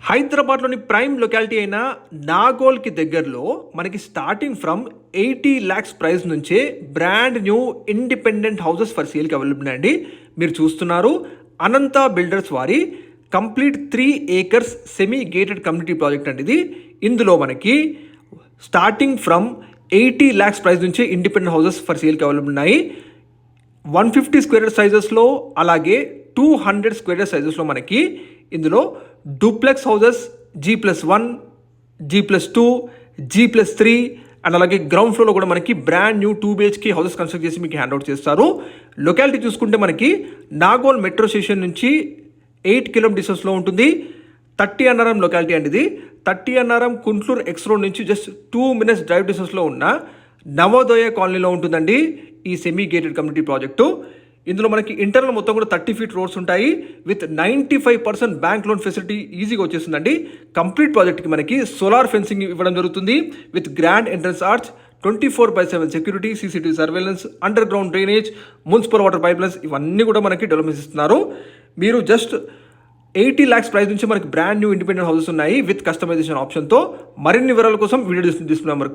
హైదరాబాద్లోని prime locality అయిన నాగోల్కి దగ్గరలో మనకి స్టార్టింగ్ ఫ్రమ్ 80 lakhs ప్రైస్ నుంచే brand new independent houses for సేల్కి అవైలబుల్ అండి. మీరు చూస్తున్నారు అనంత బిల్డర్స్ వారి complete 3 acres semi gated community project అండి ఇది. ఇందులో మనకి స్టార్టింగ్ ఫ్రమ్ 80 lakhs ప్రైస్ నుంచే ఇండిపెండెంట్ హౌసెస్ ఫర్ సేల్కి అవైలబుల్ ఉన్నాయి. 150 square సైజెస్లో అలాగే 200 square సైజెస్లో మనకి ఇందులో duplex houses G+1, G+2, G+3 and అలాగే గ్రౌండ్ ఫ్లోర్లో కూడా మనకి brand new 2 BHK houses construct చేసి మీకు హ్యాండ్ అవుట్ చేస్తారు. లొకాలిటీ చూసుకుంటే మనకి నాగోల్ మెట్రో స్టేషన్ నుంచి 8 km డిస్టెన్స్లో ఉంటుంది. 30 అన్నారం లొకాలిటీ అండి ఇది. 30 అన్నారం కుంట్లూరు ఎక్స్ రోడ్ నుంచి జస్ట్ 2 minutes డ్రైవ్ డిస్టెన్స్లో ఉన్న నవోదయ కాలనీలో ఉంటుందండి ఈ సెమీ గేటెడ్ కమ్యూనిటీ ప్రాజెక్టు. ఇందులో మనకి ఇంటర్నల్ మొత్తం కూడా 30 feet రోడ్స్ ఉంటాయి. విత్ 95% బ్యాంక్ లోన్ ఫెసిలిటీ ఈజీగా వచ్చేస్తుందండి. కంప్లీట్ ప్రాజెక్ట్కి మనకి సోలార్ ఫెన్సింగ్ ఇవ్వడం జరుగుతుంది. With grand entrance arch, 24/7 security, CCTV surveillance, under ground drainage, municipal water pipe lines ఇవన్నీ కూడా మనకి డెవలప్మెంట్స్ ఇస్తున్నారు. మీరు జస్ట్ 80 lakhs ప్రైస్ నుంచి మనకి బ్రాండ్ న్యూ ఇండిపెండెంట్ హౌసెస్ ఉన్నాయి విత్ కస్టమైజేషన్ ఆప్షన్తో. మరిన్ని వివరాల కోసం వీడియో డిస్ప్లే నెంబర్